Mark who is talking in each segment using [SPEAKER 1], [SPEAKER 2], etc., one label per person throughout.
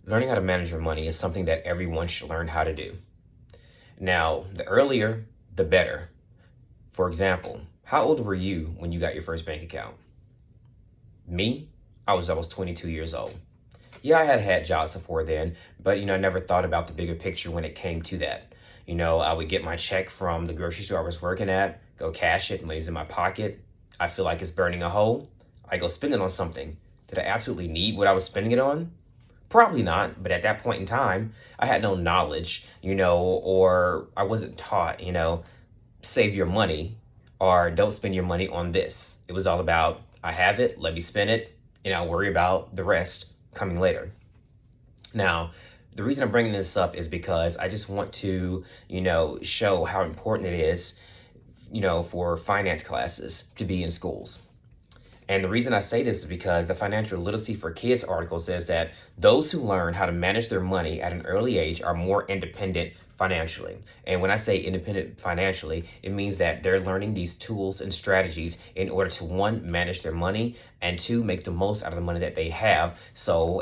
[SPEAKER 1] learning how to manage your money is something that everyone should learn how to do. Now, the earlier, the better. For example, how old were you when you got your first bank account? Me, I was almost 22 years old. Yeah, I had jobs before then, but I never thought about the bigger picture when it came to that. I would get my check from the grocery store I was working at, go cash it, money's in my pocket. I feel like it's burning a hole. I go spend it on something. Did I absolutely need what I was spending it on? Probably not, but at that point in time, I had no knowledge, or I wasn't taught, save your money or don't spend your money on this. It was all about, I have it, let me spend it, and I'll worry about the rest coming later. Now, the reason I'm bringing this up is because I just want to, show how important it is, for finance classes to be in schools. And the reason I say this is because the Financial Literacy for Kids article says that those who learn how to manage their money at an early age are more independent financially. And when I say independent financially, it means that they're learning these tools and strategies in order to, one, manage their money, and two, make the most out of the money that they have. So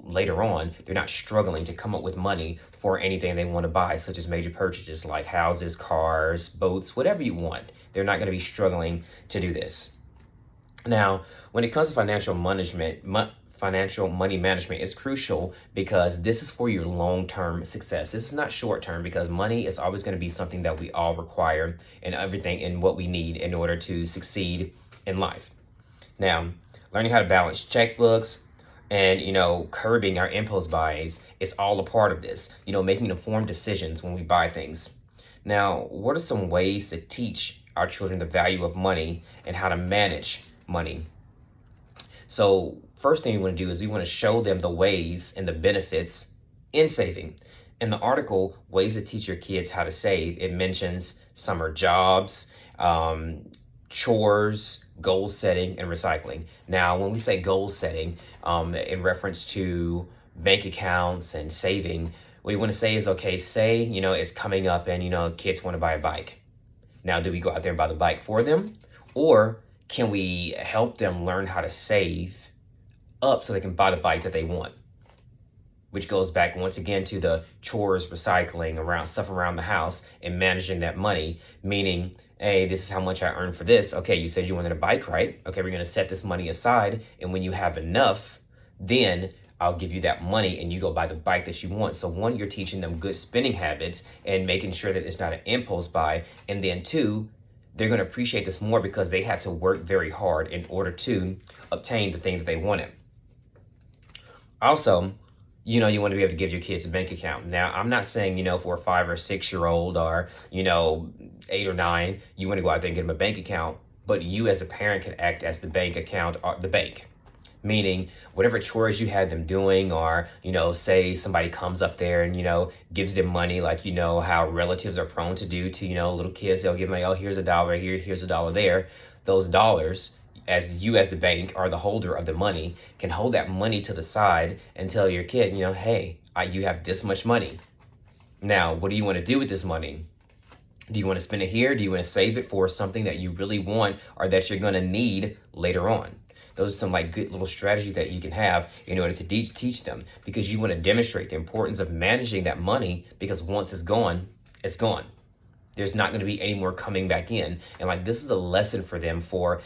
[SPEAKER 1] later on, they're not struggling to come up with money for anything they want to buy, such as major purchases like houses, cars, boats, whatever you want. They're not going to be struggling to do this. Now, when it comes to financial money management is crucial because this is for your long-term success. This is not short-term, because money is always going to be something that we all require and everything and what we need in order to succeed in life. Now, learning how to balance checkbooks and, curbing our impulse buys is all a part of this, making informed decisions when we buy things. Now, what are some ways to teach our children the value of money and how to manage money? So first thing we want to do is we want to show them the ways and the benefits in saving. In the article, Ways to Teach Your Kids How to Save, it mentions summer jobs, chores, goal setting, and recycling. Now, when we say goal setting, in reference to bank accounts and saving, what you want to say is, okay, say, it's coming up and, kids want to buy a bike. Now, do we go out there and buy the bike for them? Or can we help them learn how to save up so they can buy the bike that they want? Which goes back once again to the chores, recycling, around stuff around the house and managing that money, meaning, hey, this is how much I earned for this. Okay, you said you wanted a bike, right? Okay, we're going to set this money aside. And when you have enough, then I'll give you that money and you go buy the bike that you want. So one, you're teaching them good spending habits and making sure that it's not an impulse buy. And then two, they're going to appreciate this more because they had to work very hard in order to obtain the thing that they wanted. Also, you want to be able to give your kids a bank account. Now, I'm not saying, for a 5 or 6 year old or, 8 or 9, you want to go out there and get them a bank account, but you as a parent can act as the bank account or the bank. Meaning whatever chores you have them doing, or, say somebody comes up there and, gives them money, like, how relatives are prone to do to, little kids. They'll give money, oh, here's $1 here, here's $1 there. Those dollars, as the bank or the holder of the money, can hold that money to the side and tell your kid, hey, you have this much money. Now, what do you want to do with this money? Do you want to spend it here? Do you want to save it for something that you really want or that you're going to need later on? Those are some good little strategies that you can have in order to teach them, because you want to demonstrate the importance of managing that money, because once it's gone, it's gone. There's not going to be any more coming back in. And this is a lesson for them for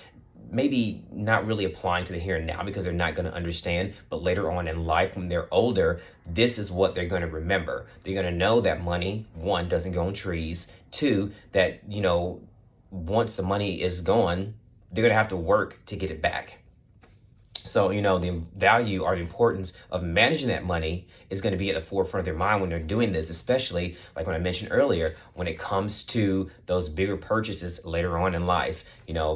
[SPEAKER 1] maybe not really applying to the here and now because they're not going to understand, but later on in life when they're older, this is what they're going to remember. They're going to know that money, one, doesn't go on trees. Two, that, once the money is gone, they're going to have to work to get it back. So, the value or the importance of managing that money is going to be at the forefront of their mind when they're doing this, especially like when I mentioned earlier, when it comes to those bigger purchases later on in life,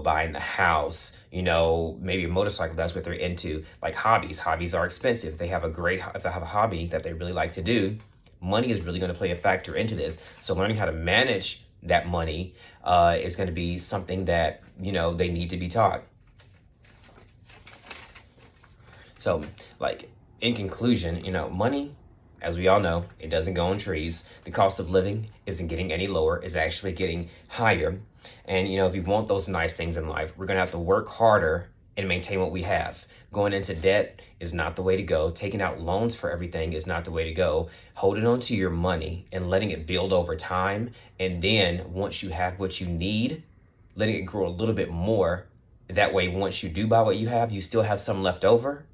[SPEAKER 1] buying the house, maybe a motorcycle, that's what they're into, like hobbies. Hobbies are expensive. If they have a hobby that they really like to do, money is really going to play a factor into this. So learning how to manage that money is going to be something that, they need to be taught. So, in conclusion, money, as we all know, it doesn't go on trees. The cost of living isn't getting any lower. It's actually getting higher. And, if you want those nice things in life, we're going to have to work harder and maintain what we have. Going into debt is not the way to go. Taking out loans for everything is not the way to go. Holding on to your money and letting it build over time. And then once you have what you need, letting it grow a little bit more. That way, once you do buy what you have, you still have some left over.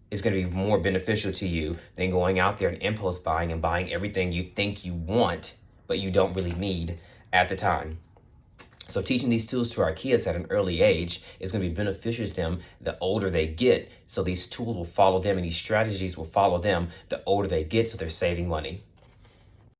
[SPEAKER 1] Is going to be more beneficial to you than going out there and impulse buying and buying everything you think you want, but you don't really need at the time. So teaching these tools to our kids at an early age is going to be beneficial to them the older they get. So these tools will follow them and these strategies will follow them the older they get, so they're saving money.